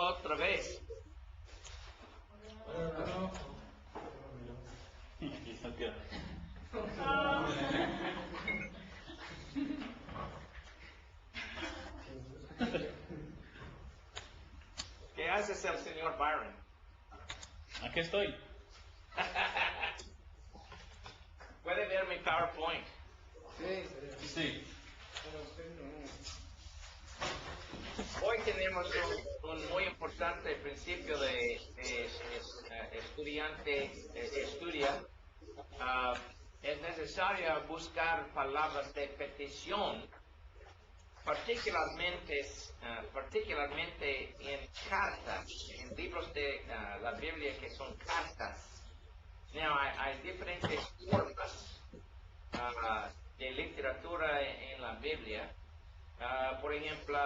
otra vez. ¿Qué haces el señor Byron? Aquí estoy. ¿Puede ver mi PowerPoint? Sí. Hoy tenemos un muy importante principio de estudiante estudia. Es necesario buscar palabras de petición, particularmente en cartas, en libros de la Biblia que son cartas. Now, hay diferentes formas de literatura en la Biblia. Por ejemplo,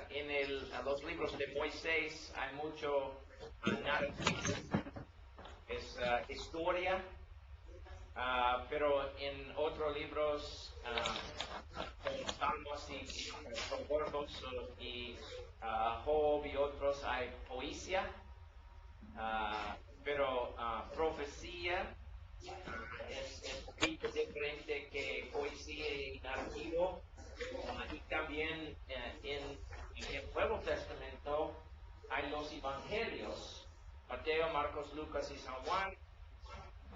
en los libros de Moisés hay mucho narrativo, es historia, pero en otros libros, como Salmos y Proverbios y Job y otros, hay poesía, pero profecía es un poquito diferente que poesía y narrativo. Y también en el Nuevo Testamento hay los evangelios, Mateo, Marcos, Lucas y San Juan,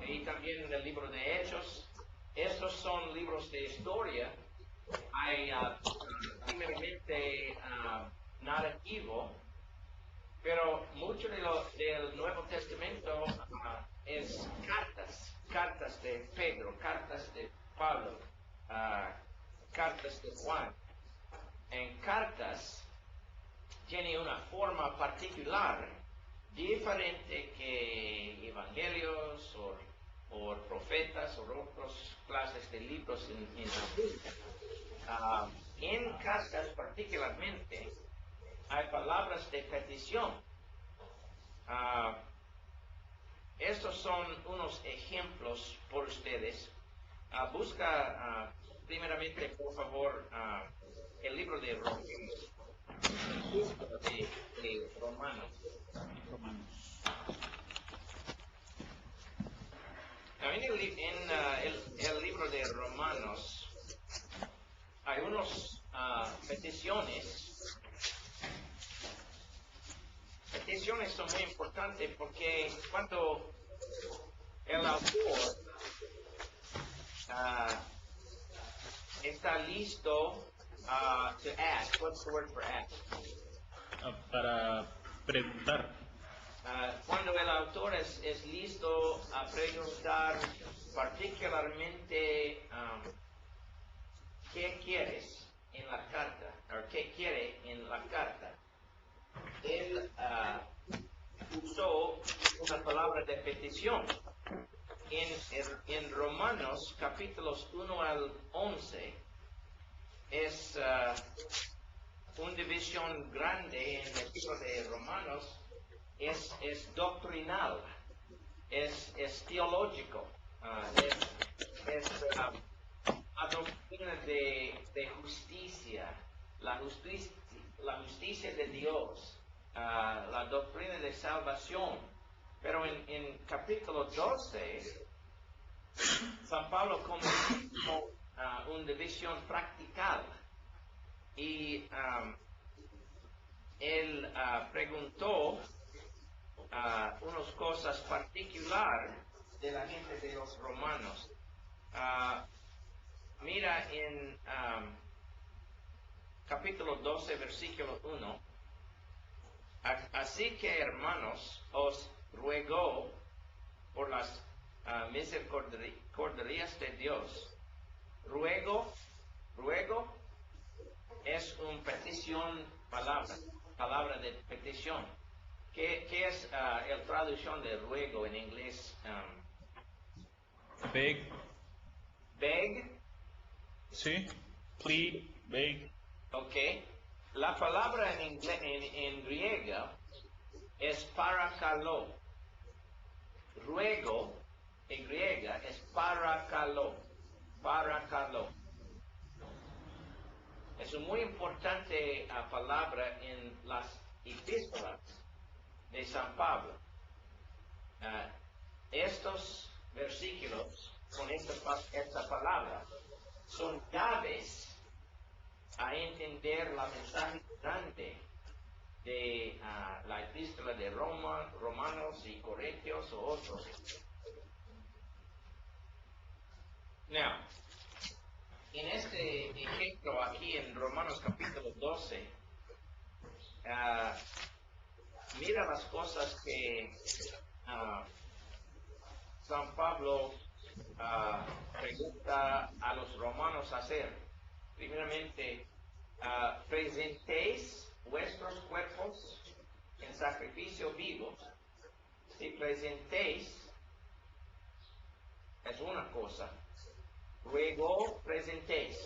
y también en el libro de Hechos. Estos son libros de historia. Hay primeramente narrativo, pero mucho del Nuevo Testamento es cartas de Pedro, cartas de Pablo, cartas de Juan. En cartas tiene una forma particular, diferente que evangelios o profetas o otras clases de libros en la Biblia. En cartas particularmente hay palabras de petición. Estos son unos ejemplos por ustedes. Busca primeramente, por favor, el libro de Romanos. De Romanos. En el libro de Romanos hay unas peticiones. Peticiones son muy importantes porque cuando el autor está listo to ask, what's the word for ask? Para preguntar. Cuando el autor es listo a preguntar particularmente qué quieres en la carta, o qué quiere en la carta, él usó una palabra de petición. En Romanos capítulos 1 al 11 es una división grande en el libro de Romanos, es doctrinal, es teológico, es la doctrina de justicia, la justicia de Dios, la doctrina de salvación. Pero en capítulo 12, San Pablo comenzó una división practical y él preguntó unas cosas particulares de la gente de los romanos. Mira en capítulo 12, versículo 1. Así que, hermanos, os ruego por las misericordias de Dios. Ruego es una petición, palabra de petición. ¿Qué es la traducción de ruego en inglés? Beg. Beg. Sí. Plead. Beg. Ok. La palabra en inglés, en griega es parakalo. Ruego en griega es parakalo. Parakalo. Es una muy importante palabra en las epístolas de San Pablo. Estos versículos con esta palabra son llaves a entender la mensaje grande de la epístola de Romanos y Corintios o otros. Now, en este ejemplo aquí en Romanos capítulo 12, mira las cosas que San Pablo pregunta a los romanos hacer. Primeramente, presentéis vuestros cuerpos en sacrificio vivo. Si presentéis, es una cosa. Luego presentéis.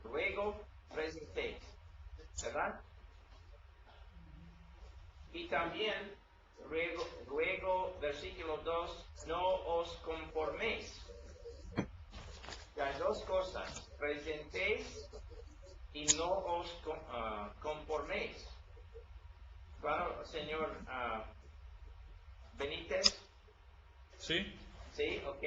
Luego presentéis. ¿Verdad? Y también, luego, versículo 2, no os conforméis. Hay dos cosas. Presentéis y no os conforméis. Claro, señor Benítez. Sí. Sí, ok.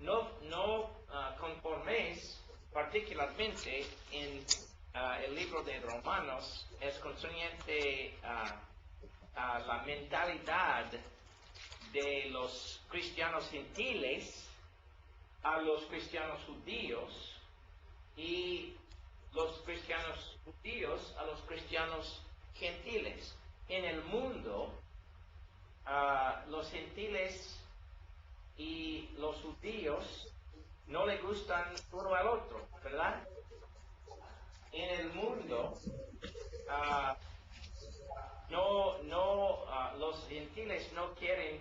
No conforméis, particularmente en el libro de Romanos, es concerniente a la mentalidad de los cristianos gentiles a los cristianos judíos y los cristianos judíos a los cristianos gentiles. En el mundo, los gentiles y los judíos no le gustan uno al otro, ¿verdad? En el mundo, los gentiles no quieren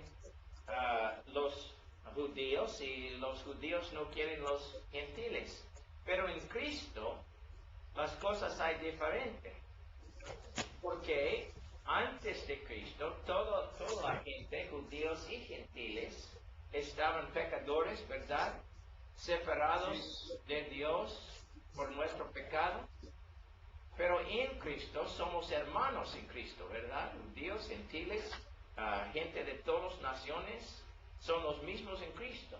los judíos y los judíos no quieren los gentiles. Pero en Cristo las cosas hay diferente. Porque antes de Cristo, toda la gente, judíos y gentiles, estaban pecadores, ¿verdad? Separados de Dios por nuestro pecado. Pero en Cristo somos hermanos en Cristo, ¿verdad? Judíos, gentiles, gente de todas naciones, son los mismos en Cristo.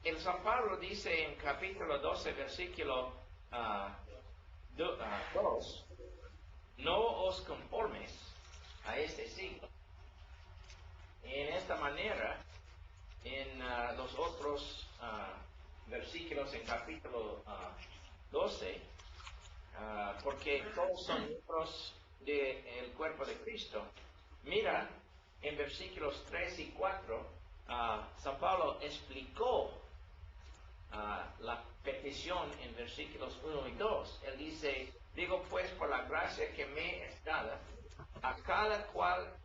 El San Pablo dice en capítulo 12, versículo 2, no os conformes a este siglo. En esta manera, en los otros versículos en capítulo 12, porque todos son miembros del cuerpo de Cristo. Mira, en versículos 3 y 4, San Pablo explicó la petición en versículos 1 y 2. Él dice, digo pues por la gracia que me es dada, a cada cual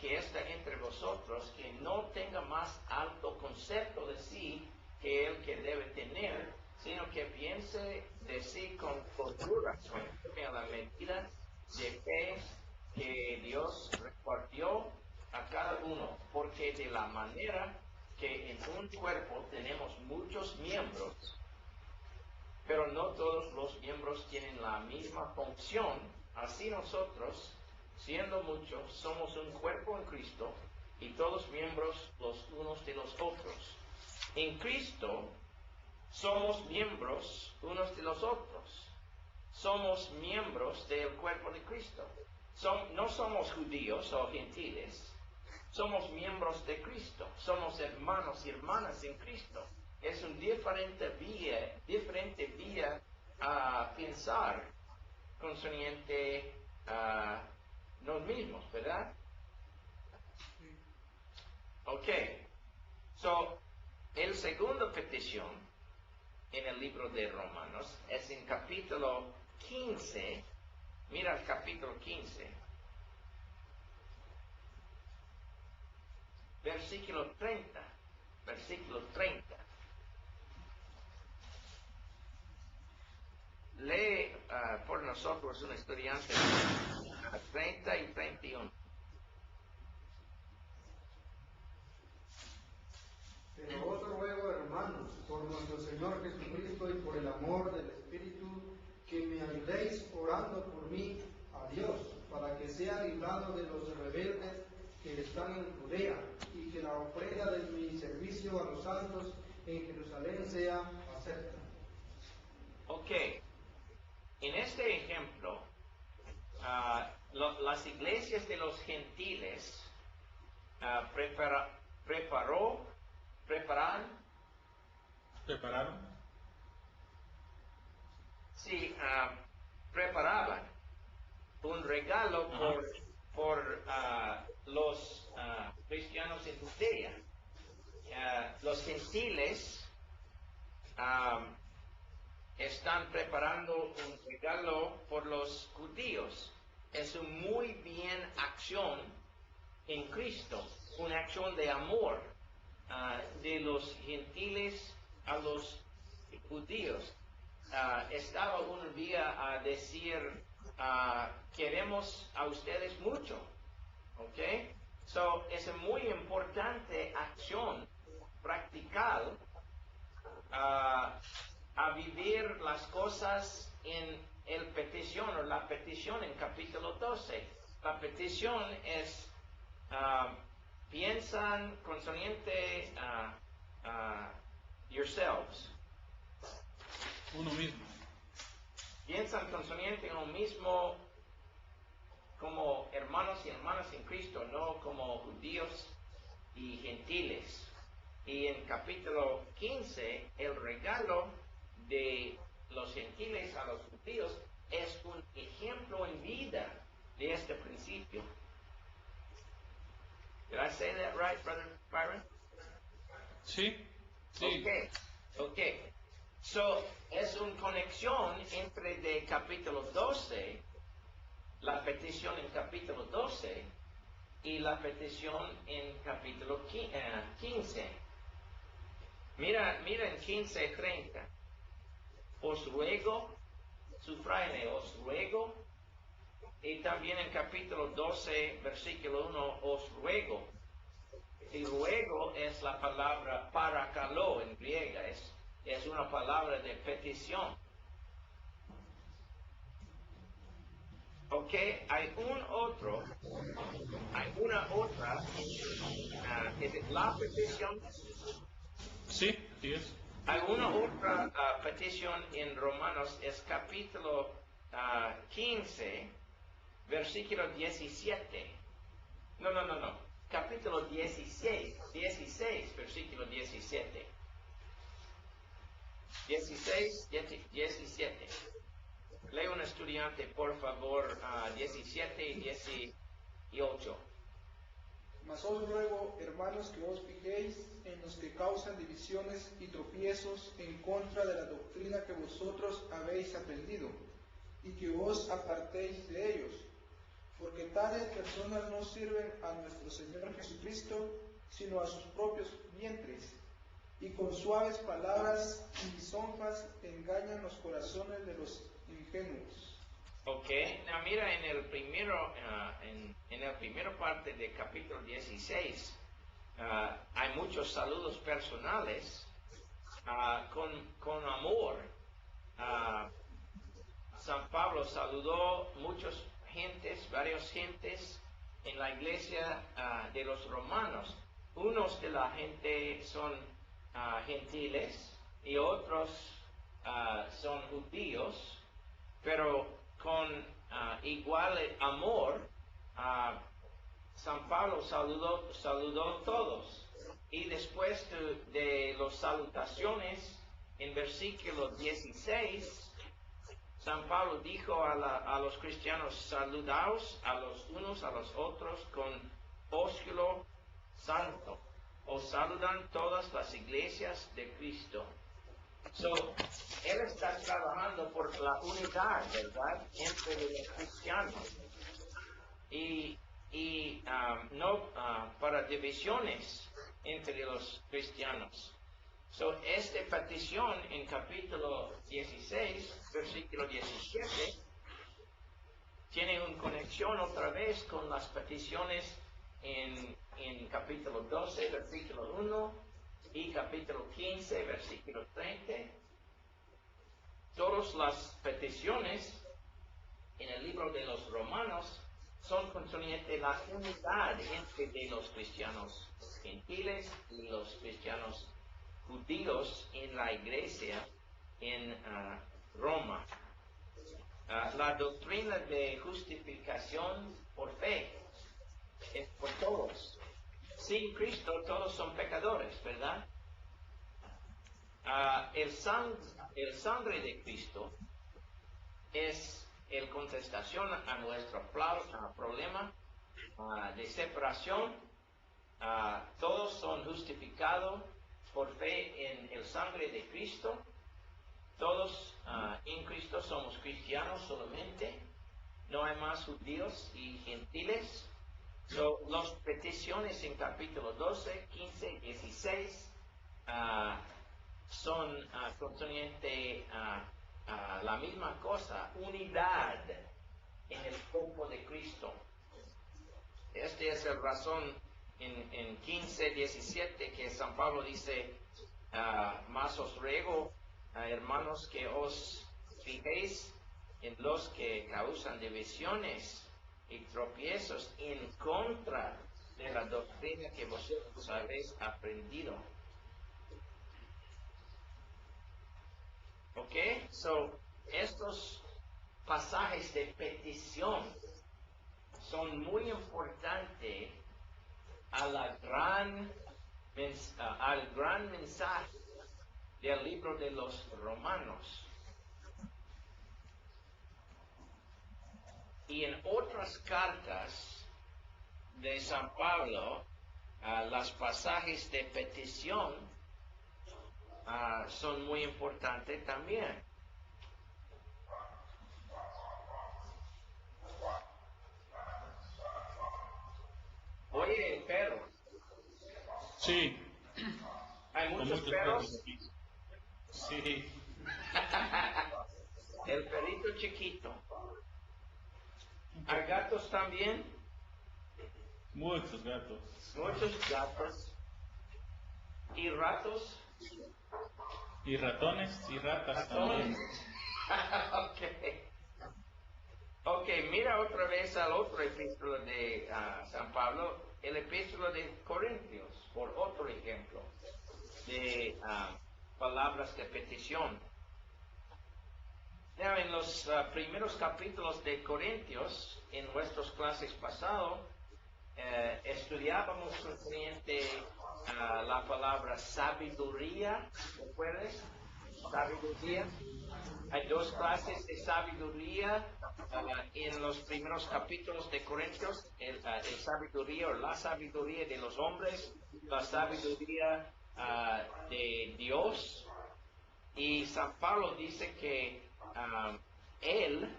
que está entre vosotros, que no tenga más alto concepto de sí que el que debe tener, sino que piense de sí con cordura, conforme a la medida de fe que Dios repartió a cada uno, porque de la manera que en un cuerpo tenemos muchos miembros, pero no todos los miembros tienen la misma función, así nosotros, siendo muchos, somos un cuerpo en Cristo y todos miembros los unos de los otros. En Cristo somos miembros unos de los otros. Somos miembros del cuerpo de Cristo. No somos judíos o gentiles. Somos miembros de Cristo. Somos hermanos y hermanas en Cristo. Es una diferente vía a pensar concerniente a nos mismos, ¿verdad? Ok. El segundo petición en el libro de Romanos es en capítulo 15. Mira el capítulo 15. Versículo 30. Versículo 30. Lee por nosotros un estudiante 30 y 31. Pero otro ruego, hermanos, mano de los rebeldes que están en Judea, y que la ofrenda de mi servicio a los santos en Jerusalén sea acepta. Ok, en este ejemplo, las iglesias de los gentiles ¿prepararon? Sí, preparaban un regalo por los cristianos en Judea. Los gentiles están preparando un regalo por los judíos. Es una muy bien acción en Cristo, una acción de amor de los gentiles a los judíos. Estaba un día a decir, queremos a ustedes mucho, ¿ok? So, es una muy importante acción practical a vivir las cosas en el petición o la petición en capítulo 12. La petición es piensan consoniente yourselves. Uno mismo. Piensan consoniente en uno mismo como hermanos y hermanas en Cristo, no como judíos y gentiles. Y en capítulo 15, el regalo de los gentiles a los judíos es un ejemplo en vida de este principio. Did I say that right, Brother Byron? Sí, sí. Okay. So, es una conexión entre de capítulo 12, la petición en capítulo 12, y la petición en capítulo 15. Mira en 15:30. Os ruego, sufráeme, os ruego. Y también en capítulo 12, versículo 1, os ruego. Y ruego es la palabra parakalo en griega, es una palabra de petición. Ok, hay una otra, ¿es la petición? Sí, sí es. Hay una otra petición en Romanos, es capítulo 15, versículo 17. No. Capítulo 16, versículo 17. 17. Lee un estudiante, por favor, 17 y 18. Mas os ruego, hermanos, que os fijéis en los que causan divisiones y tropiezos en contra de la doctrina que vosotros habéis aprendido, y que os apartéis de ellos, porque tales personas no sirven a nuestro Señor Jesucristo, sino a sus propios vientres, y con suaves palabras y lisonjas engañan los corazones de los ingenuos. Ok, mira en el primero, en la primera parte del capítulo 16, hay muchos saludos personales con amor. San Pablo saludó varias gentes en la iglesia de los romanos. Unos de la gente son gentiles y otros son judíos, pero con igual amor, San Pablo saludó a todos. Y después de las salutaciones, en versículo 16, San Pablo dijo a los cristianos, saludaos a los unos a los otros con ósculo santo. Os saludan todas las iglesias de Cristo. So, él está trabajando por la unidad, ¿verdad?, entre los cristianos. Y no para divisiones entre los cristianos. So, esta petición en capítulo 16, versículo 17, tiene una conexión otra vez con las peticiones en capítulo 12, versículo 1, y capítulo 15, versículo 30. Todas las peticiones en el libro de los Romanos son concerniente la unidad entre de los cristianos gentiles y los cristianos judíos en la iglesia en Roma. La doctrina de justificación por fe es por todos. Sin Cristo todos son pecadores, ¿verdad? El sangre de Cristo es la contestación a nuestro problema de separación. Todos son justificados por fe en el sangre de Cristo. Todos en Cristo somos cristianos solamente. No hay más judíos y gentiles. Las peticiones en capítulo 12, 15, 16 son concernientes a la misma cosa, unidad en el cuerpo de Cristo. Esta es la razón en 15, 17 que San Pablo dice, más os ruego, hermanos, que os fijéis en los que causan divisiones y tropiezos en contra de la doctrina que vosotros habéis aprendido. Ok, estos pasajes de petición son muy importantes al gran mensaje del libro de los Romanos. Y en otras cartas de San Pablo, los pasajes de petición son muy importantes también. Oye, el perro. Sí. ¿Hay muchos perros? aquí. Sí. El perrito chiquito. ¿Hay gatos también? Muchos gatos. Muchos gatos. ¿Y ratos? Y ratones y ratas también. Ok, mira otra vez al otro epístola de San Pablo, el epístola de Corintios, por otro ejemplo de palabras de petición. Ya, en los primeros capítulos de Corintios, en nuestras clases pasadas, estudiábamos concerniente la palabra sabiduría, ¿recuerdas? Sabiduría. Hay dos clases de sabiduría en los primeros capítulos de Corintios, el sabiduría o la sabiduría de los hombres, la sabiduría de Dios. Y San Pablo dice que él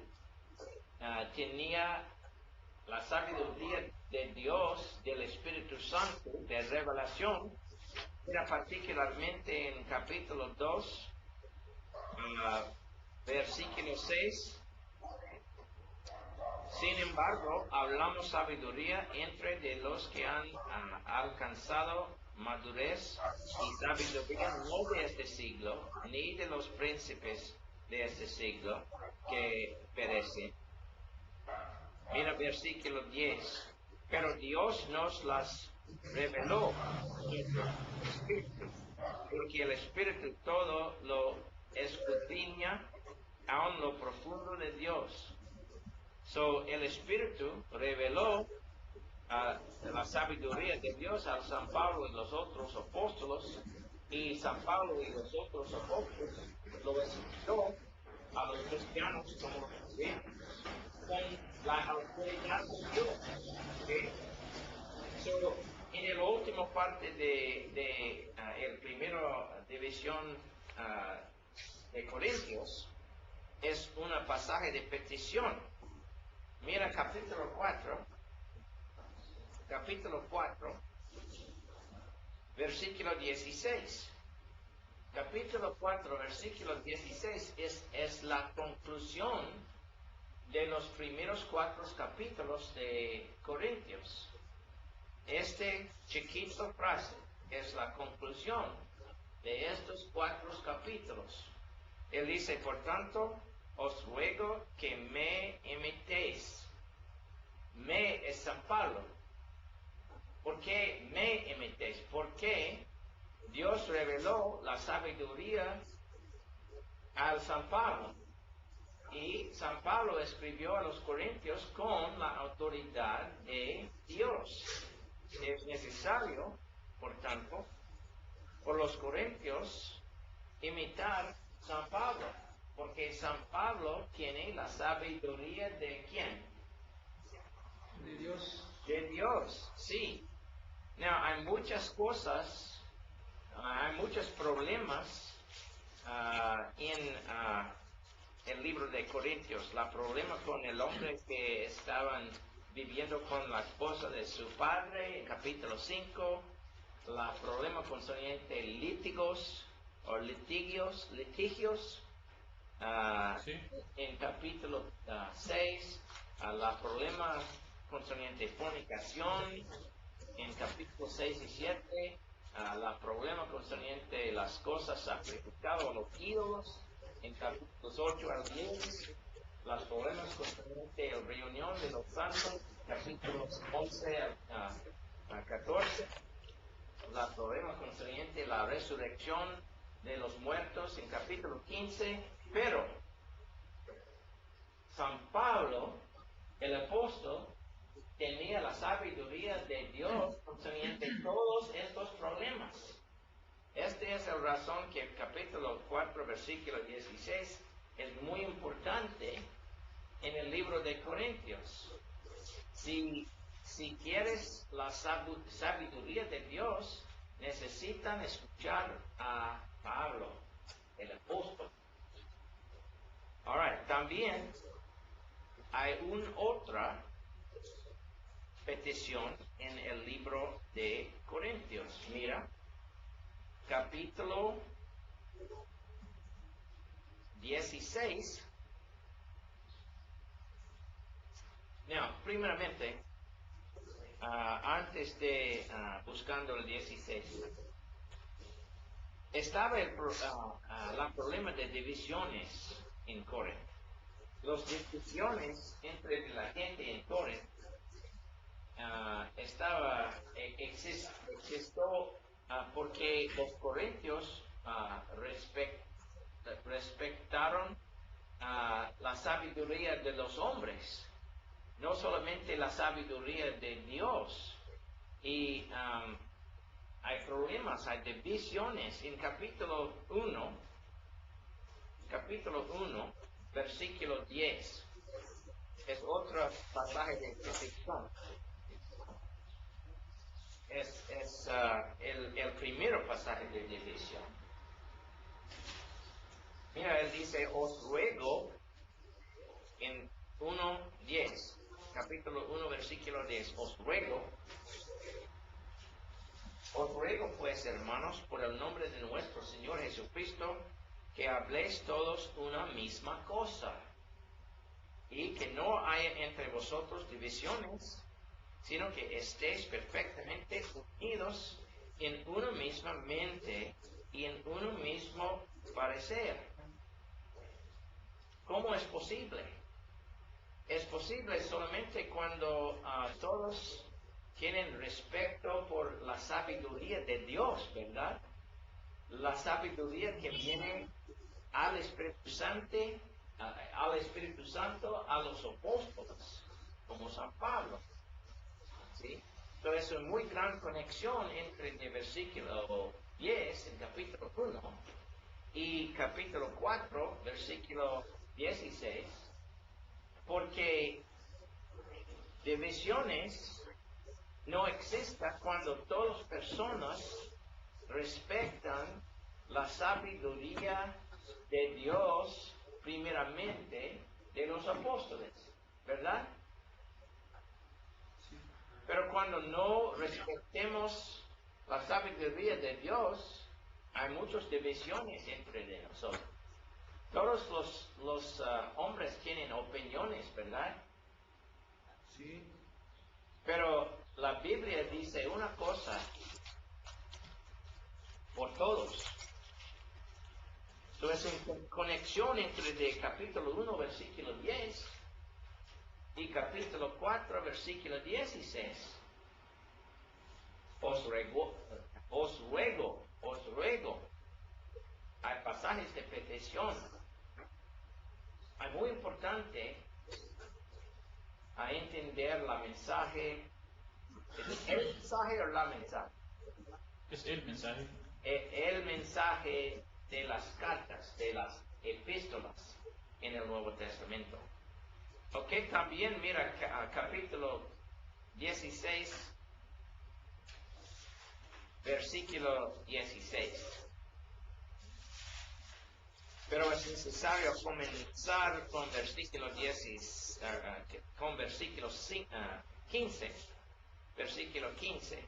tenía la sabiduría de Dios, del Espíritu Santo, de revelación, era particularmente en capítulo 2, versículo 6. Sin embargo, hablamos sabiduría entre de los que han alcanzado madurez y sabiduría no de este siglo, ni de los príncipes de este siglo que perecen. Mira versículo 10. Pero Dios nos las reveló en el Espíritu, porque el Espíritu todo lo escudriña aun lo profundo de Dios. El Espíritu reveló la sabiduría de Dios a San Pablo y los otros apóstoles, y San Pablo y los otros apóstoles lo explicó a los cristianos como con la autoridad de Dios. ¿Okay? En la última parte de el primero división de Corintios es un pasaje de petición. Mira capítulo 4, versículo 16. Capítulo 4, versículo 16 es la conclusión de los primeros 4 capítulos de Corintios. Este chiquito frase es la conclusión de estos 4 capítulos. Él dice, por tanto, os ruego que me imitéis. Me Pablo. ¿Por qué me imitéis? Porque Dios reveló la sabiduría al San Pablo. Y San Pablo escribió a los Corintios con la autoridad de Dios. Es necesario, por tanto, por los Corintios imitar San Pablo, porque San Pablo tiene la sabiduría de ¿quién? De Dios. De Dios, sí. Now, hay muchas cosas, hay muchos problemas en el libro de Corintios. El problema con el hombre que estaban viviendo con la esposa de su padre, en capítulo 5, el problema concerniente litigios, Sí. en capítulo 6, el problema concerniente fornicación, en capítulos 6 y 7, el problema concerniente las cosas sacrificadas a los ídolos, en capítulos 8 al 10, los problemas concernientes la reunión de los santos, capítulos 11 a 14, los problemas concernientes la resurrección de los muertos, en capítulo 15, pero San Pablo, el apóstol, tenía la sabiduría de Dios concerniente todos estos problemas. Esta es la razón que el capítulo 4, versículo 16 es muy importante en el libro de Corintios. Si quieres la sabiduría de Dios, necesitan escuchar a Pablo, el apóstol. Ahora, también hay otra petición en el libro de Corintios. Mira, capítulo 16. No, primeramente, antes de buscando el 16, estaba el problema de divisiones en Corinto. Las divisiones entre la gente en Corinto existió porque los corintios respetaron la sabiduría de los hombres, no solamente la sabiduría de Dios. Y hay problemas, hay divisiones. En capítulo 1, versículo 10, es otro pasaje de excepción. Es el primer pasaje de división. Mira, él dice, os ruego, en 1:10, capítulo 1, versículo 10, os ruego pues, hermanos, por el nombre de nuestro Señor Jesucristo, que habléis todos una misma cosa, y que no haya entre vosotros divisiones, sino que estéis perfectamente unidos en una misma mente y en uno mismo parecer. ¿Cómo es posible? Es posible solamente cuando todos tienen respeto por la sabiduría de Dios, ¿verdad? La sabiduría que viene al Espíritu Santo, a los apóstoles, como San Pablo. ¿Sí? Entonces, es una muy gran conexión entre el versículo 10, en capítulo 1, y capítulo 4, versículo 16, porque divisiones no existen cuando todas las personas respetan la sabiduría de Dios, primeramente de los apóstoles, ¿verdad? Pero cuando no respetemos la sabiduría de Dios, hay muchas divisiones entre nosotros. Todos los hombres tienen opiniones, ¿verdad? Sí. Pero la Biblia dice una cosa por todos. Entonces, en conexión entre el capítulo 1, versículo 10, Y capítulo 4, versículo 16. Os ruego. Hay pasajes de petición. Es muy importante a entender la mensaje. ¿Es el mensaje o la mensaje? Es el mensaje. El mensaje de las cartas, de las epístolas en el Nuevo Testamento. Ok, también mira capítulo 16, versículo 16. Pero es necesario comenzar con versículo 15. Versículo 15.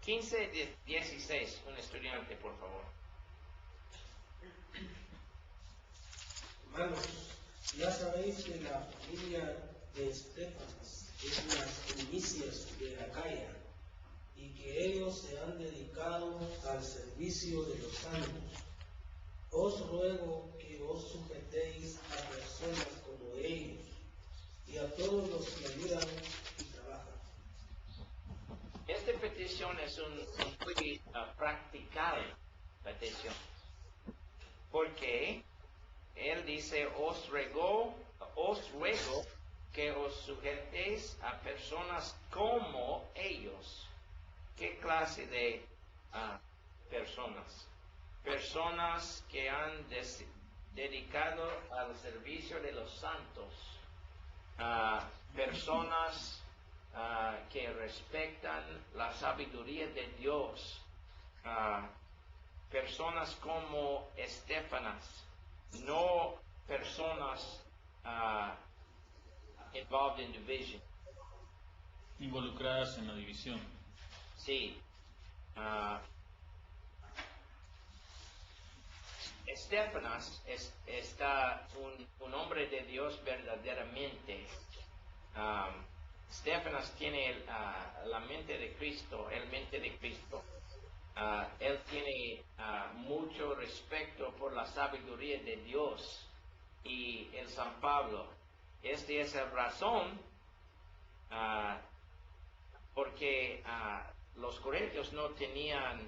15, 16. Un estudiante, por favor. Hermanos, ya sabéis que la familia de Estefanas es las primicias de Acaya y que ellos se han dedicado al servicio de los santos. Os ruego que os sujetéis a personas como ellos y a todos los que ayudan y trabajan. Esta petición es un muy practicable petición, porque él dice, os ruego que os sujetéis a personas como ellos. ¿Qué clase de personas? Personas que han dedicado al servicio de los santos, personas que respetan la sabiduría de Dios, personas como Estefanas, no personas involved in division. Involucradas en la división. Sí. Estefanas está un hombre de Dios verdaderamente. Estefanas tiene la mente de Cristo, el mente de Cristo. Él tiene mucho respeto por la sabiduría de Dios y el San Pablo. Esta es la razón porque los corintios no tenían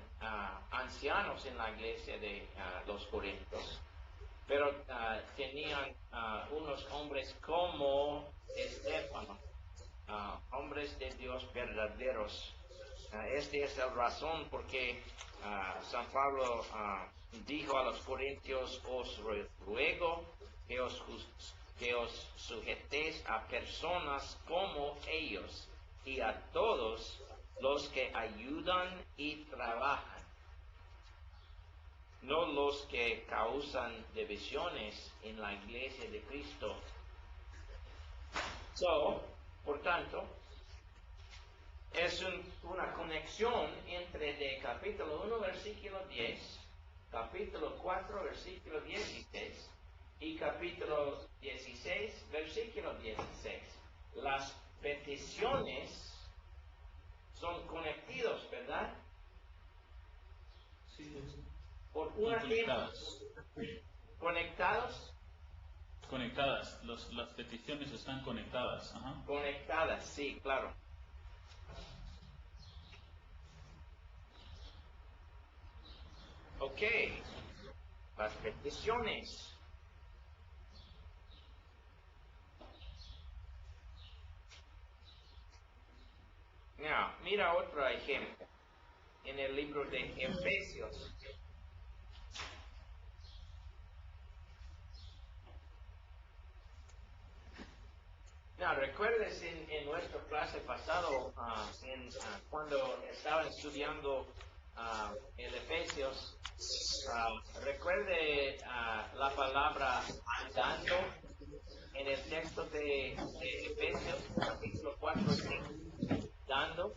ancianos en la iglesia de los corintios, pero tenían unos hombres como Estéfano, hombres de Dios verdaderos. Esta es la razón porque San Pablo dijo a los corintios, os ruego que os sujetéis a personas como ellos y a todos los que ayudan y trabajan, no los que causan divisiones en la iglesia de Cristo. Por tanto, es una conexión entre de capítulo 1, versículo 10, capítulo 4, versículo 16 y capítulo 16, versículo 16. Las peticiones son conectados, ¿verdad? Sí, Por una Conectadas. ¿Conectados? Conectadas. Las peticiones están conectadas. Ajá. Conectadas, sí, claro. Ok, las peticiones. Now, mira otro ejemplo en el libro de Efesios. Now, recuerdes en nuestra clase pasado, cuando estaban estudiando el Efesios, recuerde la palabra andando en el texto de Efesios, capítulo 4, dando.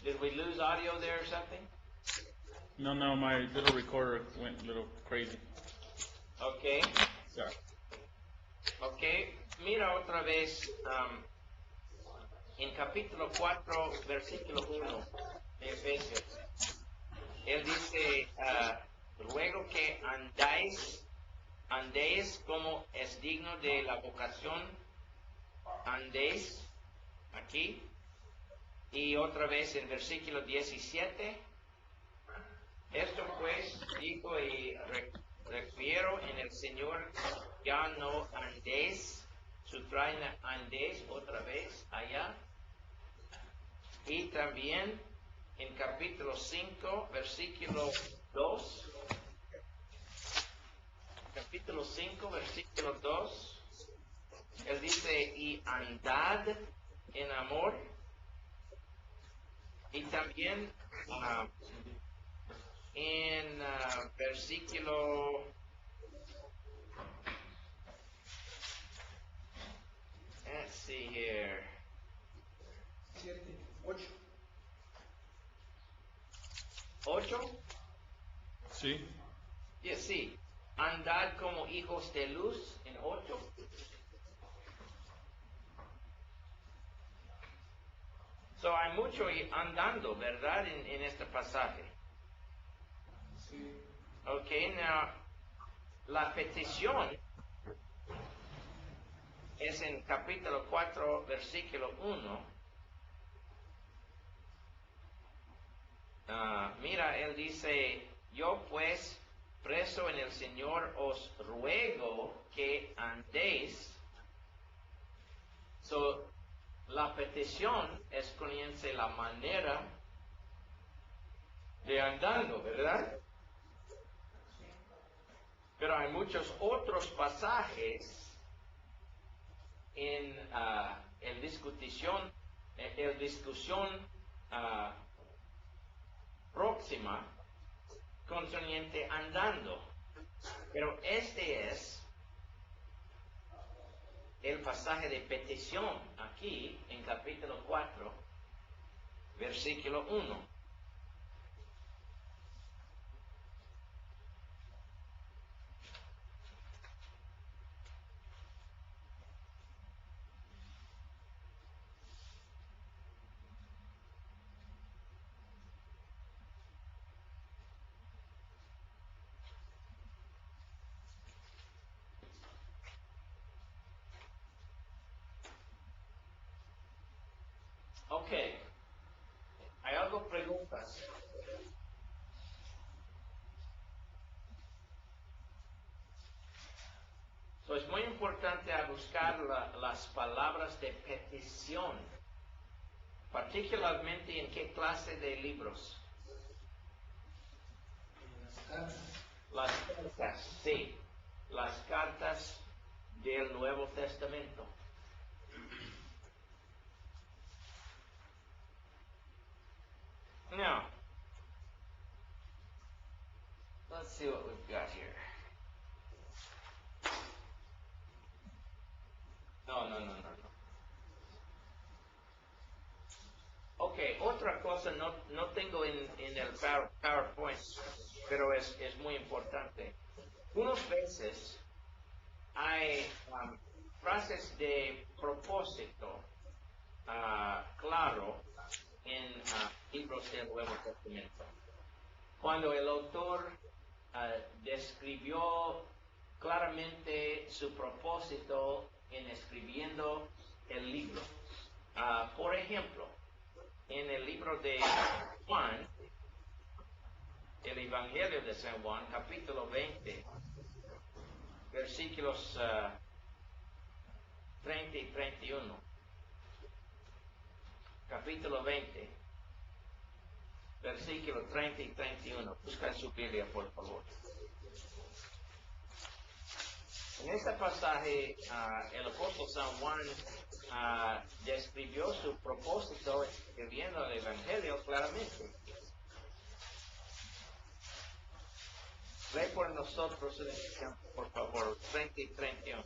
Did we lose audio there or something? No, my little recorder went a little crazy. Okay. Sorry. Okay. Mira otra vez en capítulo 4, versículo 1 de Efesios. Él dice, ruego que andéis como es digno de la vocación, andéis aquí. Y otra vez en versículo 17, esto pues digo y refiero en el Señor, ya no andéis, subrayan andéis otra vez allá. Y también en capítulo 5, versículo 2, capítulo 5, versículo 2, él dice, y andad en amor. Y también en versículo, let's see here, 7, 8. 8, Sí. sí, andad como hijos de luz en 8. So hay mucho andando, ¿verdad? En este pasaje. Sí. Ok, now, la petición es en capítulo 4, versículo 1. Mira, él dice, yo pues, preso en el Señor, os ruego que andéis. So, la petición es conoce la manera de andando, ¿verdad? Pero hay muchos otros pasajes en el discusión próxima concerniente andando. Pero este es el pasaje de petición aquí en capítulo 4, versículo 1. Ok, hay algo preguntas. So, es muy importante a buscar las palabras de petición, particularmente en qué clase de libros. Las cartas, sí, las cartas del Nuevo Testamento. Now, let's see what we've got here. No. Ok, otra cosa no tengo en el PowerPoint, pero es muy importante. Unas veces hay frases de propósito claro en libros del Nuevo Testamento. Cuando el autor describió claramente su propósito en escribiendo el libro. Por ejemplo, en el libro de Juan, el Evangelio de San Juan, capítulo 20, versículos 30 y 31. Capítulo 20, versículos 30 y 31. Busca en su Biblia, por favor. En este pasaje, el apóstol San Juan describió su propósito escribiendo el Evangelio claramente. Lee por nosotros el ejemplo, por favor, 30 y 31.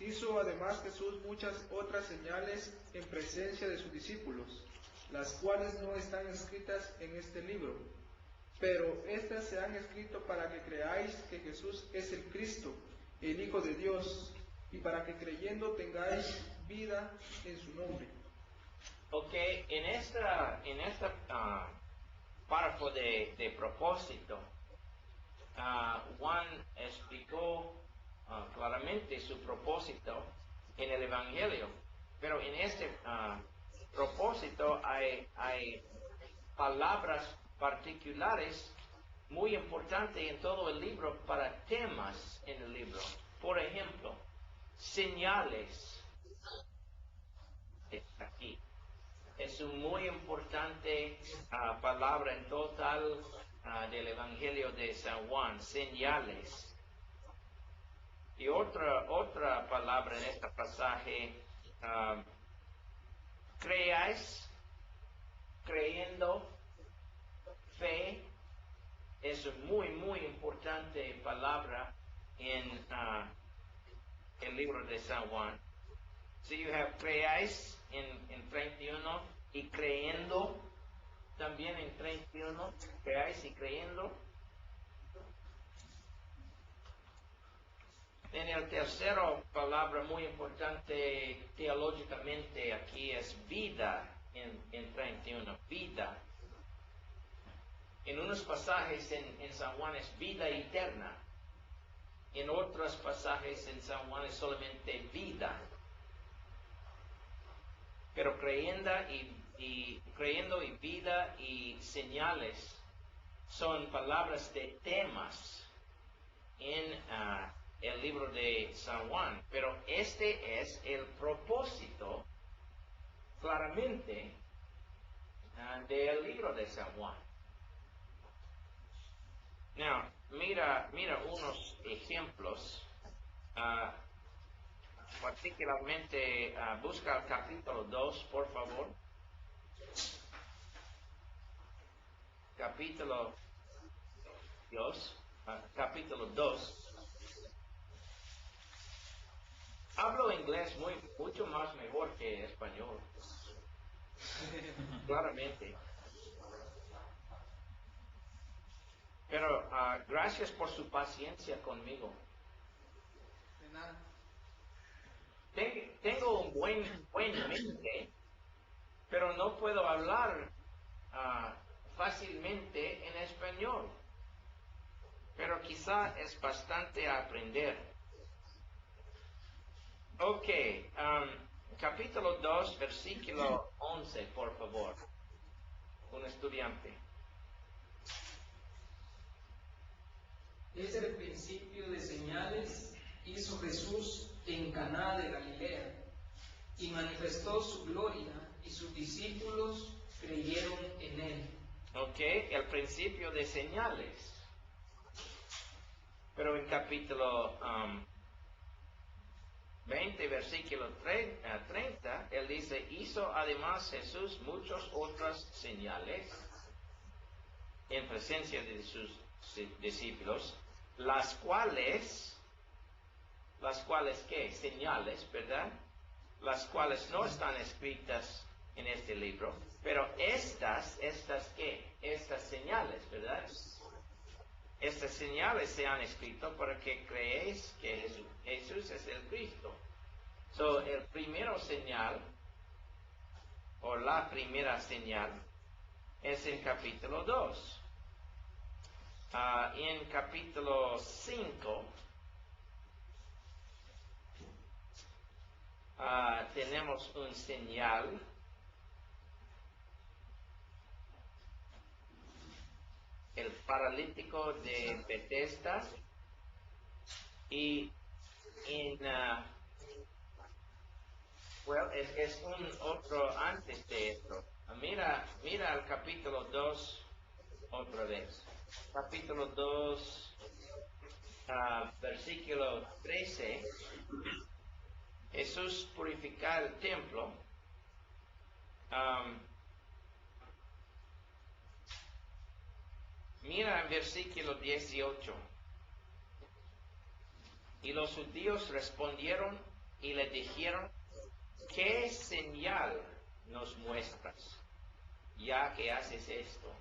Hizo además Jesús muchas otras señales en presencia de sus discípulos, las cuales no están escritas en este libro, pero estas se han escrito para que creáis que Jesús es el Cristo, el Hijo de Dios, y para que creyendo tengáis vida en su nombre. Ok, en esta párrafo de propósito, Juan explicó claramente su propósito en el Evangelio, pero en este propósito hay palabras particulares muy importantes en todo el libro para temas en el libro. Por ejemplo, señales. Aquí es una muy importante palabra en total del Evangelio de San Juan, señales. Y otra palabra en este pasaje, creáis, creyendo, fe, es una muy importante palabra en el libro de San Juan. So you have creáis en 31 y creyendo también en 31, creáis y creyendo. En el tercero palabra muy importante teológicamente aquí es vida en 31, vida. En unos pasajes en San Juan es vida eterna. En otros pasajes en San Juan es solamente vida. Pero creyendo y vida y señales son palabras de temas en el libro de San Juan. Pero este es el propósito claramente del libro de San Juan. Now, mira unos ejemplos. Particularmente, busca el capítulo 2, por favor. Capítulo 2. Hablo inglés mucho más mejor que español. Claramente. Pero gracias por su paciencia conmigo. De nada. Tengo un buen mente, pero no puedo hablar fácilmente en español. Pero quizá es bastante a aprender. Ok, capítulo 2, versículo 11, por favor. Un estudiante. Es el principio de señales hizo Jesús en Caná de Galilea y manifestó su gloria y sus discípulos creyeron en él. Ok, el principio de señales. Pero en capítulo 20, versículo 30, él dice, hizo además Jesús muchas otras señales en presencia de sus discípulos, las cuales ¿qué? Señales, ¿verdad? Las cuales no están escritas en este libro, pero estas ¿qué? Estas señales, ¿verdad? Estas señales se han escrito para que creéis que Jesús es el Cristo. So, el primero señal, o la primera señal, es en capítulo 2. En capítulo 5, tenemos un señal. El paralítico de Bethesda, y es un otro antes de esto. Mira el capítulo 2 otra vez. Capítulo 2, versículo 13. Jesús purifica el templo. Mira en versículo 18. Y los judíos respondieron y le dijeron, ¿qué señal nos muestras, ya que haces esto?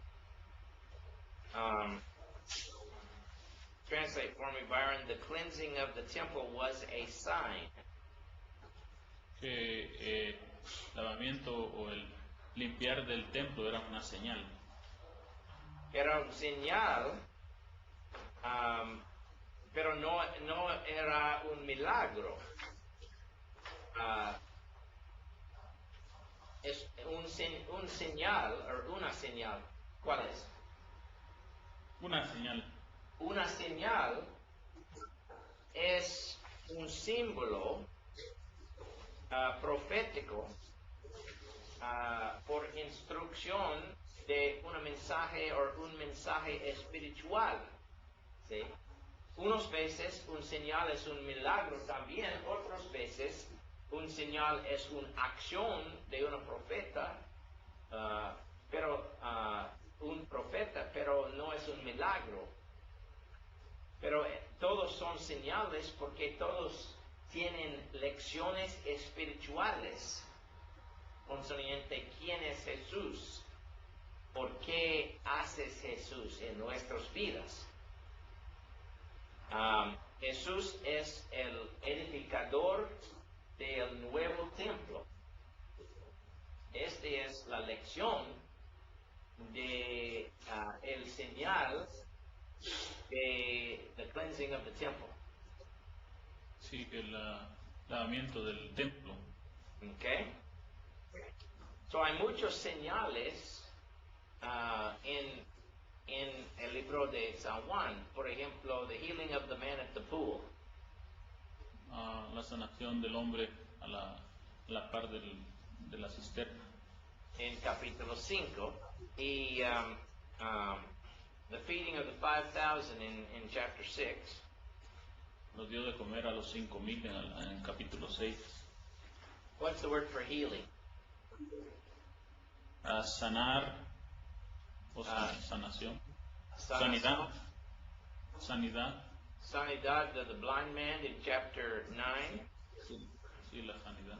Translate for me, Byron. The cleansing of the temple was a sign. Que lavamiento o el limpiar del templo era una señal. era un señal, pero no era un milagro. Es un señal, o una señal. ¿Cuál es? Una señal. Una señal es un símbolo profético por instrucción de un mensaje espiritual. ¿Sí? Unas veces un señal es un milagro también, otras veces un señal es una acción de un profeta, pero no es un milagro. Pero todos son señales porque todos tienen lecciones espirituales concerniente quién es Jesús, por qué haces Jesús en nuestras vidas. Jesús es el edificador del nuevo templo. Esta es la lección de el señal de the cleansing of the temple. Sí, el lavamiento del templo. Okay. So hay muchos señales en el libro de San Juan. Por ejemplo, the healing of the man at the pool. La sanación del hombre a la par de la cisterna. En capítulo 5. Y the feeding of the 5,000 in chapter 6. Nos dio de comer a los 5,000 en el capítulo 6. What's the word for healing? Sanar o sanación. Sanación. Sanidad. Sanidad of the blind man in chapter 9. Sí, la sanidad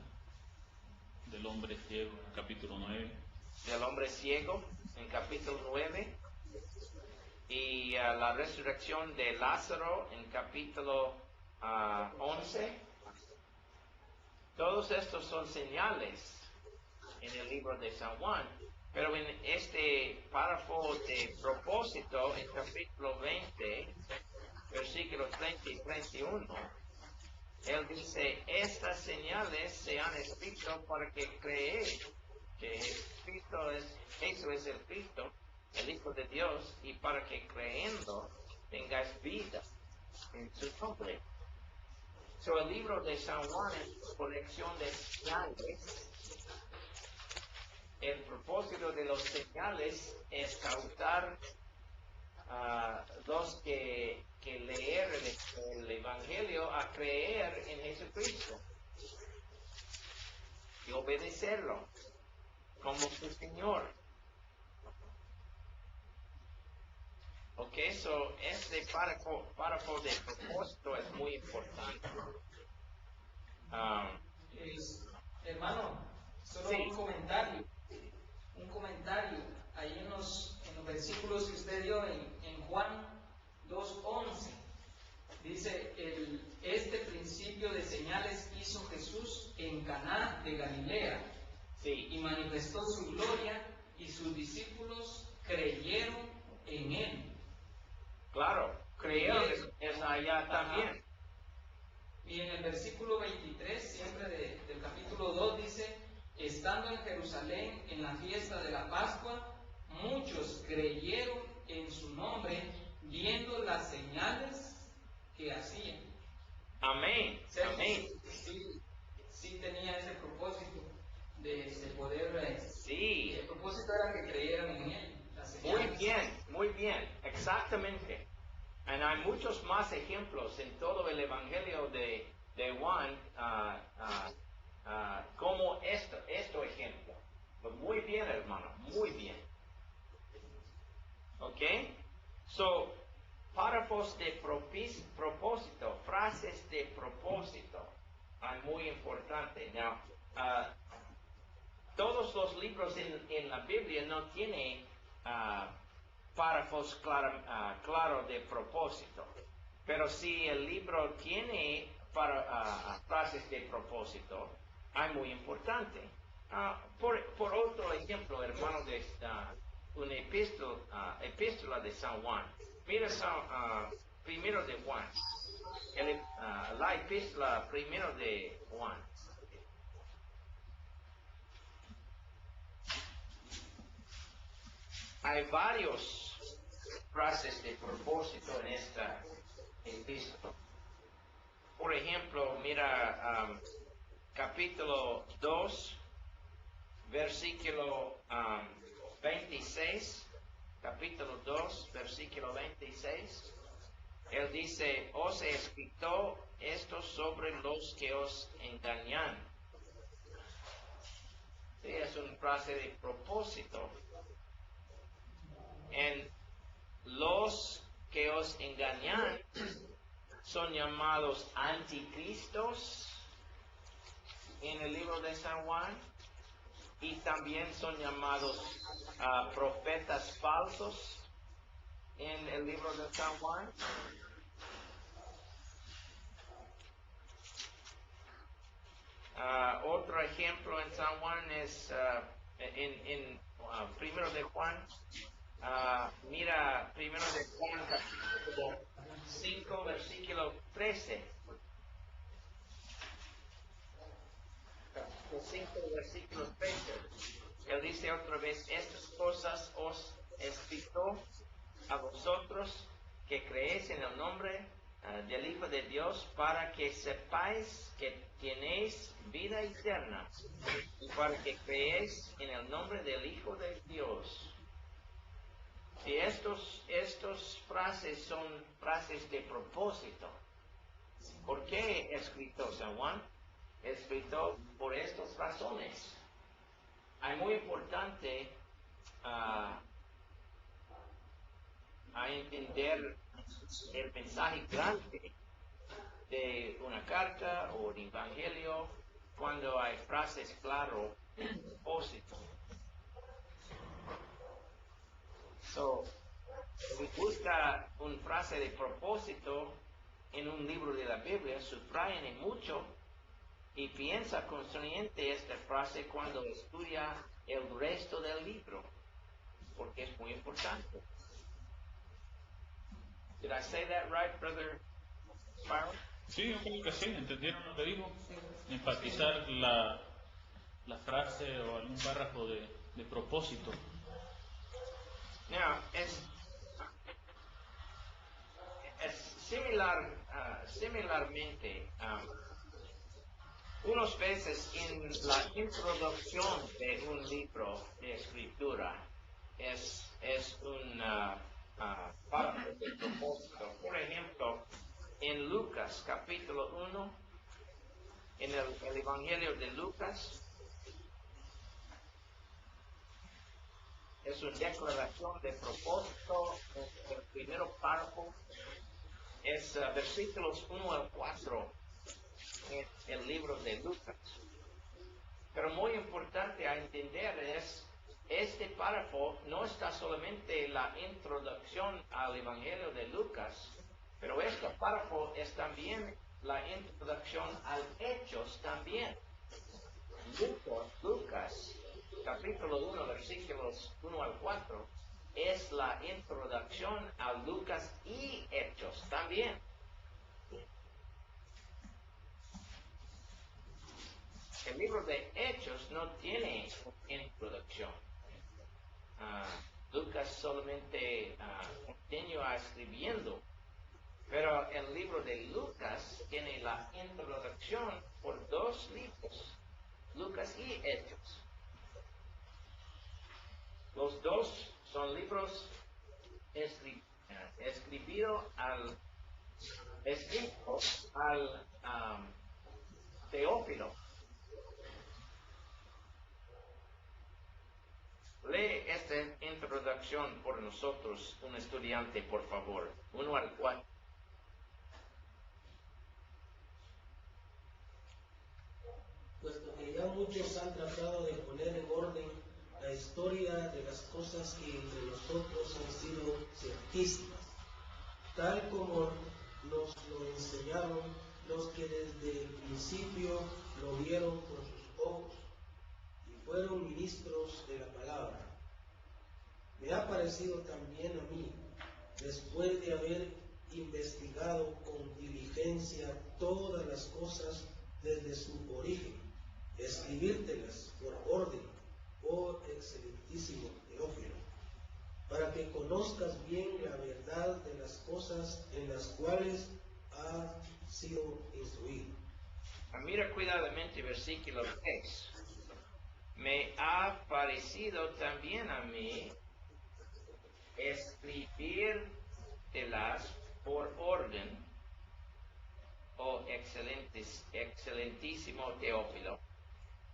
del hombre ciego, capítulo 9. Del hombre ciego en capítulo 9. Y la resurrección de Lázaro en capítulo 11. Todos estos son señales en el libro de San Juan. Pero en este párrafo de propósito, en capítulo 20, versículos 30 y 31, él dice, estas señales se han escrito para que creáis que Cristo eso es el Cristo, el Hijo de Dios, y para que creyendo tengáis vida en su nombre. So, el libro de San Juan es una colección de señales. El propósito de los señales es causar los que leer el Evangelio a creer en Jesucristo y obedecerlo como su Señor. Ok, so este párrafo de propósito es muy importante. Hermano, solo Sí. un comentario, ahí en los versículos que usted dio en Juan 2:11, dice, este principio de señales hizo Jesús en Caná de Galilea, Sí, y manifestó su gloria, y sus discípulos creyeron en él. claro, creyeron es allá también. Y en el versículo 23, siempre del capítulo 2, dice, estando en Jerusalén en la fiesta de la Pascua, muchos creyeron en su nombre, viendo las señales que hacían. Amén, O sea, amén. Sí tenía ese propósito de poder... Sí, El propósito era que creyeran en él. Las señales. muy bien, exactamente. Y hay muchos más ejemplos en todo el Evangelio de Juan, como este ejemplo. Pues muy bien, hermano, muy bien. ¿Ok? So, párrafos de propósito, frases de propósito, es muy importante. Now, todos los libros en la Biblia no tienen párrafos claros de propósito, pero si el libro tiene frases de propósito, es muy importante. Por otro ejemplo, hermano, una epístola de San Juan. Mira primero de Juan. La epístola primero de Juan. Hay varios frases de propósito en esta epístola. Por ejemplo, mira capítulo 2, versículo 26. Capítulo 2, versículo 26. Él dice, os he escrito esto sobre los que os engañan. Sí, es una frase de propósito. En los que os engañan son llamados anticristos en el libro de San Juan, y también son llamados profetas falsos en el libro de San Juan. Otro ejemplo en San Juan es en primero de Juan. Mira primero de Juan capítulo 5 versículo 13. Capítulo 5 versículo 13. Él dice otra vez, estas cosas os he escrito a vosotros que creéis en el nombre del Hijo de Dios, para que sepáis que tenéis vida eterna, y para que creéis en el nombre del Hijo de Dios. Y estos frases son frases de propósito. ¿Por qué escrito San Juan? Escrito por estas razones. Es muy importante a entender el mensaje grande de una carta o un evangelio cuando hay frases claras de propósito. Si busca una frase de propósito en un libro de la Biblia, subrayen mucho y piensa concerniente esta frase cuando estudia el resto del libro, porque es muy importante. Did I say that right, Brother Byron? Sí, yo creo que sí, ¿entendieron lo que dijo? Enfatizar la frase o algún párrafo de propósito. Now, es similarmente, unas veces en la introducción de un libro de escritura es un párrafo de propósito. Por ejemplo, en Lucas capítulo 1, en el Evangelio de Lucas, es una declaración de propósito. El primer párrafo es versículos 1 al 4 en el libro de Lucas. Pero muy importante a entender es, este párrafo no está solamente la introducción al Evangelio de Lucas, pero este párrafo es también la introducción al Hechos también. Lucas capítulo 1, versículos 1 al 4, es la introducción a Lucas y Hechos también. El libro de Hechos no tiene introducción. Lucas solamente continúa escribiendo, pero el libro de Lucas tiene la introducción por dos libros, Lucas y Hechos. Los dos son libros escritos al Teófilo. Lee esta introducción por nosotros, un estudiante, por favor, 1 al 4. Puesto que ya muchos han tratado de poner en orden la historia de las cosas que entre nosotros han sido ciertísimas, tal como nos lo enseñaron los que desde el principio lo vieron con sus ojos y fueron ministros de la palabra. Me ha parecido también a mí, después de haber investigado con diligencia todas las cosas desde su origen, escribírtelas por orden, oh excelentísimo Teófilo, para que conozcas bien la verdad de las cosas en las cuales has sido instruido. Mira cuidadamente versículo 3. Me ha parecido también a mí escribírtelas por orden, oh excelentísimo Teófilo,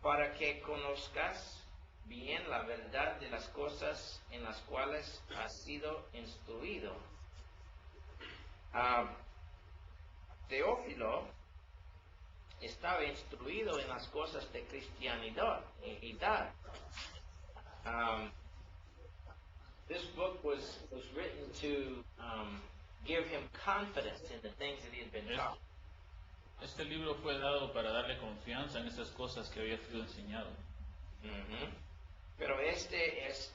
para que conozcas bien la verdad de las cosas en las cuales has sido instruido. Teófilo estaba instruido en las cosas de cristianidad. This book was written to give him confidence in the things that he had been taught. Este libro fue dado para darle confianza en esas cosas que había sido enseñado. Pero este es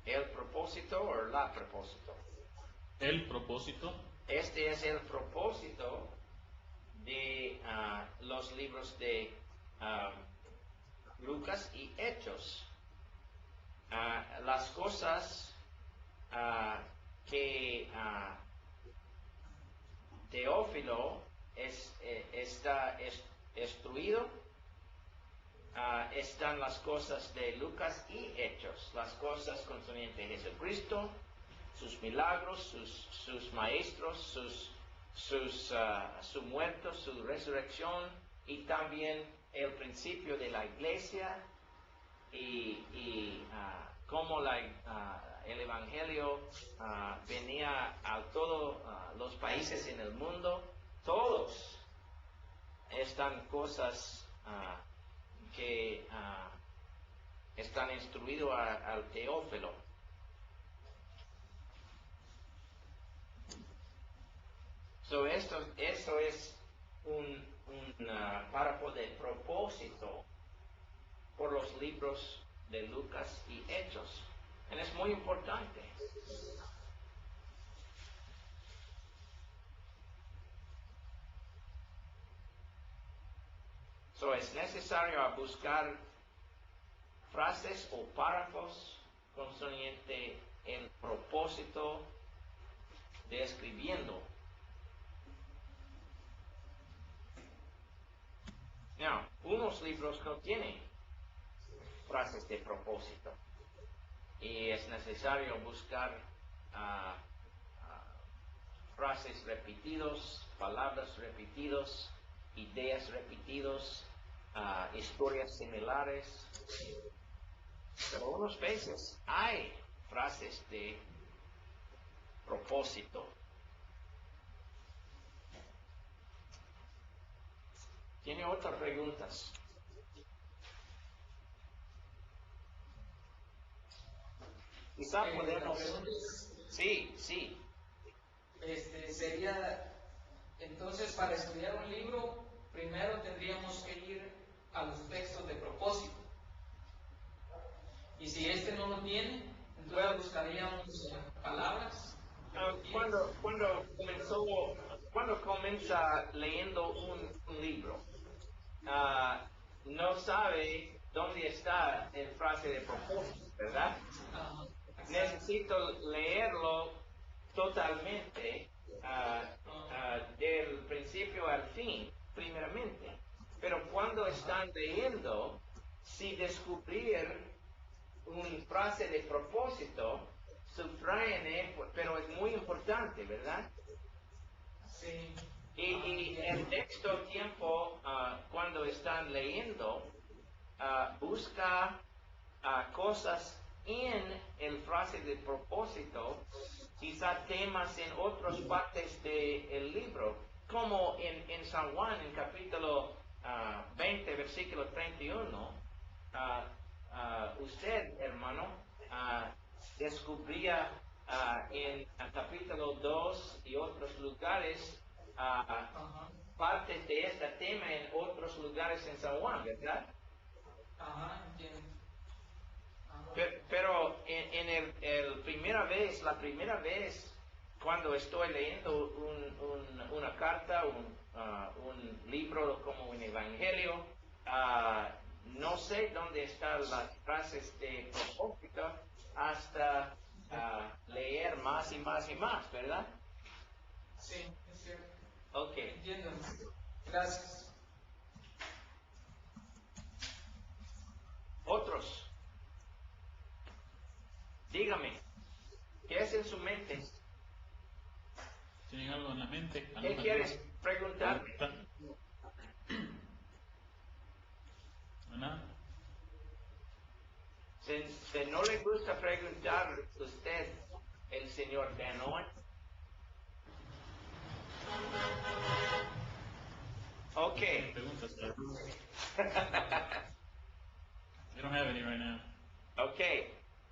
el propósito o la propósito. El propósito. Este es el propósito de los libros de Lucas y Hechos. Las cosas que Teófilo está instruido, están las cosas de Lucas y Hechos, las cosas concernientes a Jesucristo, sus milagros, sus maestros, su muerte, su resurrección, y también el principio de la iglesia y cómo el evangelio venía a todos los países en el mundo. Todos están cosas que están instruidos al Teófilo. Eso es un párrafo de propósito por los libros de Lucas y Hechos. Y es muy importante. Es necesario buscar frases o párrafos concerniente el propósito de escribiendo. Unos libros no tienen frases de propósito y es necesario buscar frases repetidas, palabras repetidas, ideas repetidas, historias similares. Pero unas veces hay frases de propósito. ¿Tiene otras preguntas? Quizá podemos... Sí. Sería, entonces, para estudiar un libro, primero tendríamos que ir a los textos de propósito. Y si este no lo tiene, entonces buscaríamos palabras. Cuando comienza leyendo un libro, no sabe dónde está el frase de propósito, ¿verdad? Necesito leerlo totalmente del principio al fin, primeramente. Pero cuando están leyendo, si descubrir una frase de propósito, subrayen, pero es muy importante, ¿verdad? Sí. Y el texto tiempo, cuando están leyendo, busca cosas en el frase de propósito, quizá temas en otras partes del libro, como en San Juan, en capítulo 20, versículo 31, usted, hermano, descubría en el capítulo 2 y otros lugares partes de este tema en otros lugares en San Juan, ¿verdad? Entiendo. Pero en la primera vez, cuando estoy leyendo una carta, un libro como un evangelio, no sé dónde están las frases de propósito hasta leer más y más y más, ¿verdad? Sí, es cierto. Ok. Entiendo. Gracias. Otros, dígame, ¿qué es en su mente? ¿Tienen algo en la mente? ¿Qué ¿Alguna quieres duda? preguntarme? ¿Nada? Si no le gusta preguntar usted, el señor Dan Owen. Ok. ¿Tienen preguntas? I don't have any right now. Ok.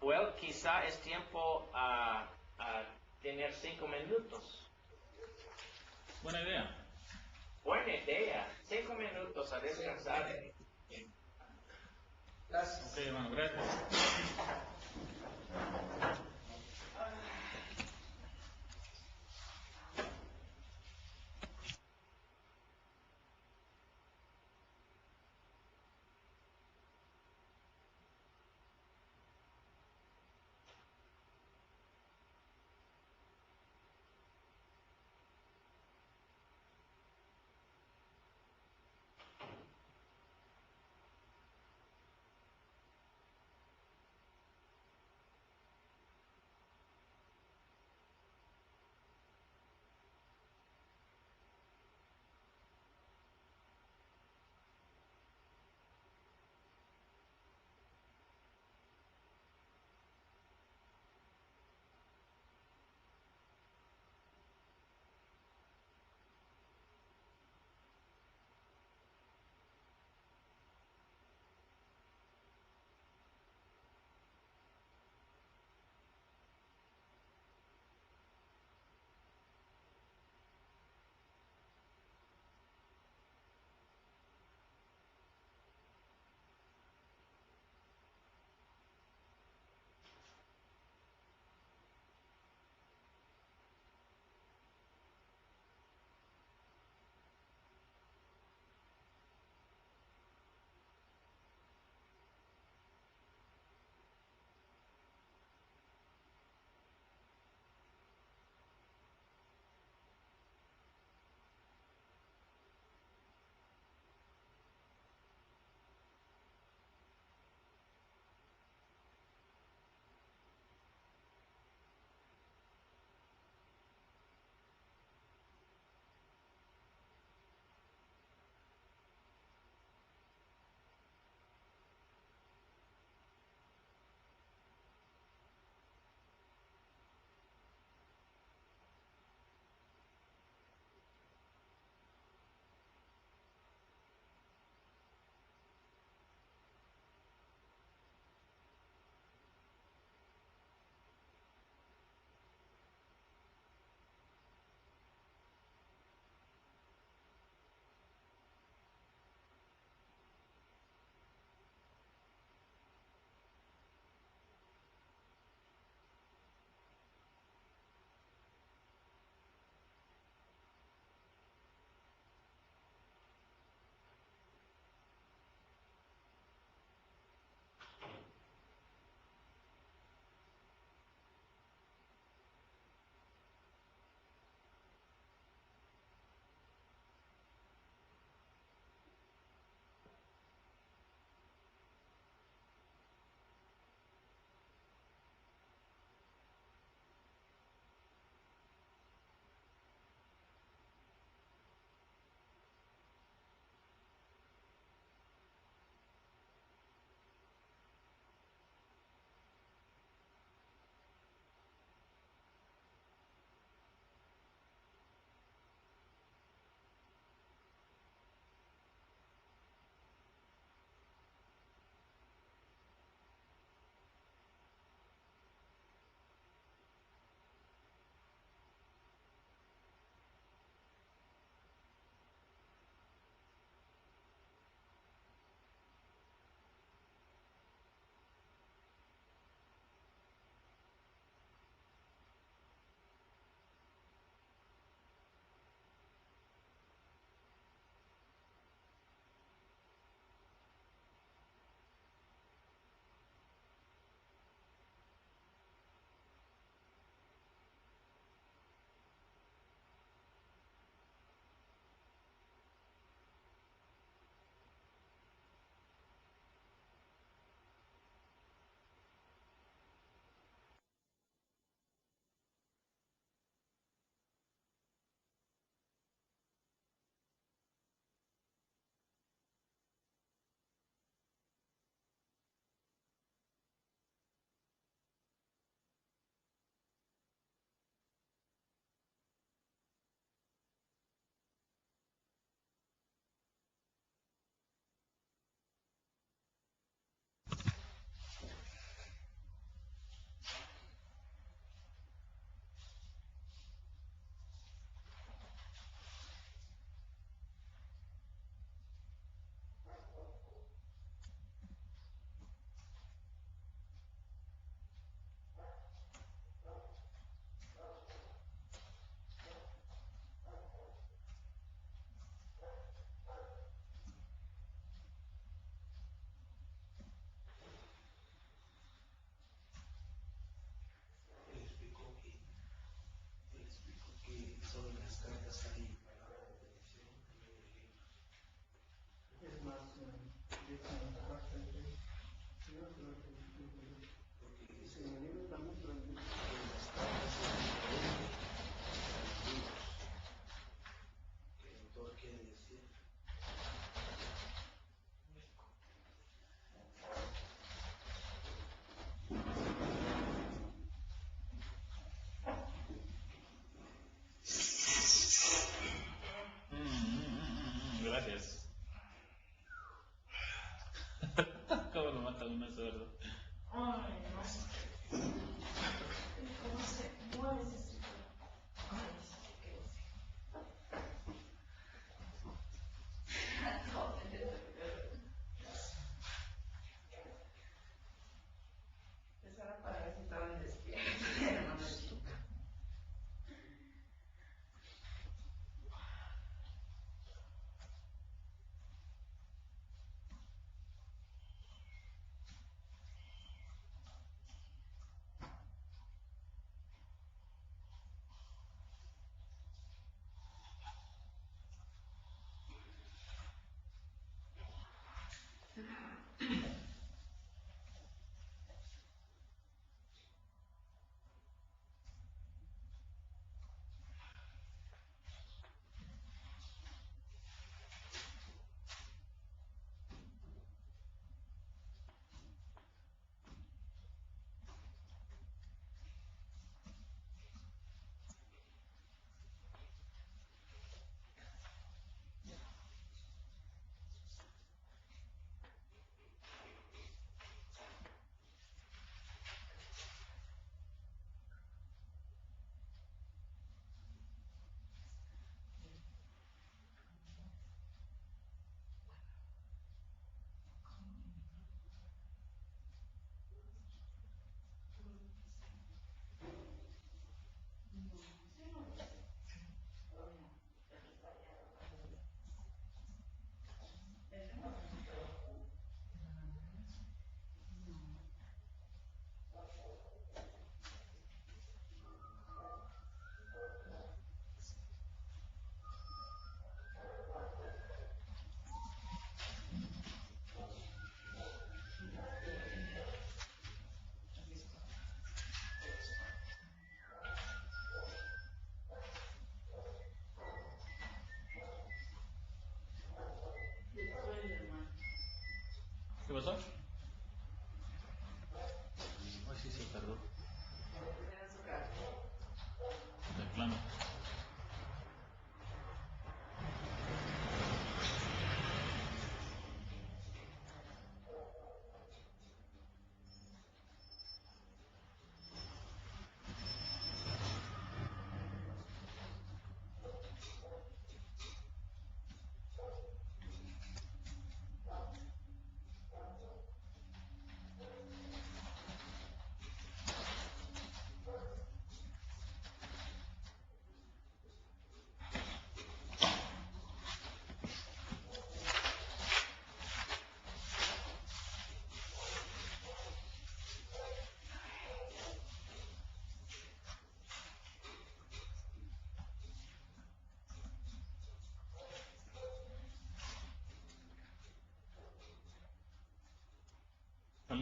Well, quizá es tiempo a tener 5 minutos. Buena idea. Buena idea. 5 minutos a descansar. Gracias. Ok, hermano, gracias.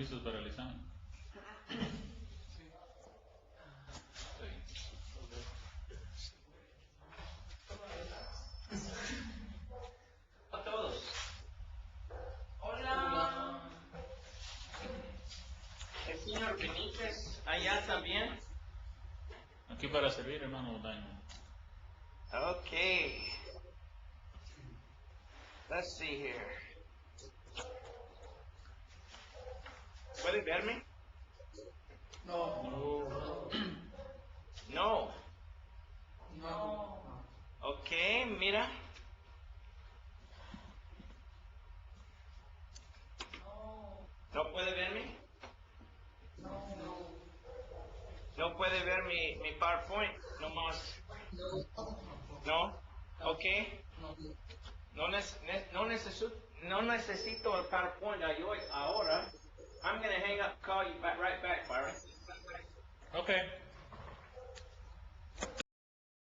listos para el examen. A todos. Hola. El señor Benítez, allá también. Aquí para servir, hermano Daño. Okay. Let's see here. ¿Puede verme? No. No. No. Okay, mira. ¿No puede verme? No puede ver mi PowerPoint, no más. ¿No? Ok. No necesito el PowerPoint ahora. I'm going to hang up, call you back, right back, Byron. Okay.